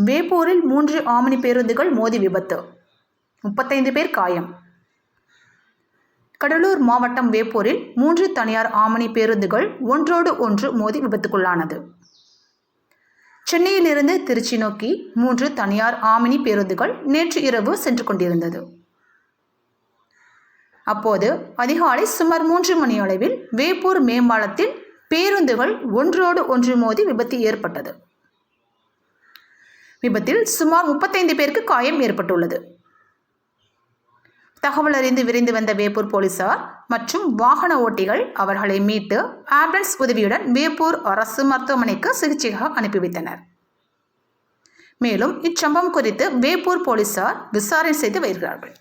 வேப்பூரில் 3 omni பேருந்துகள் மோதி விபத்து, 35 பேர் காயம். கடலூர் மாவட்டம் வேப்பூரில் 3 தனியார் ஆம்னி பேருந்துகள் ஒன்றோடு ஒன்று மோதி விபத்துக்குள்ளானது. சென்னையிலிருந்து திருச்சி நோக்கி 3 தனியார் ஆம்னி பேருந்துகள் நேற்று இரவு சென்று கொண்டிருந்தது. அப்போது அதிகாலை சுமார் 3 மணி அளவில் வேப்பூர் மேம்பாலத்தில் பேருந்துகள் ஒன்றோடு ஒன்று மோதி விபத்து ஏற்பட்டது. விபத்தில் சுமார் 35 பேருக்கு காயம் ஏற்பட்டுள்ளது. தகவல் அறிந்து விரைந்து வந்த வேப்பூர் போலீசார் மற்றும் வாகன ஓட்டிகள் அவர்களை மீட்டு ஆம்புலன்ஸ் உதவியுடன் வேப்பூர் அரசு மருத்துவமனைக்கு சிகிச்சைக்காக அனுப்பி வைத்தனர். மேலும் இச்சம்பவம் குறித்து வேப்பூர் போலீசார் விசாரணை செய்து வருகிறார்கள்.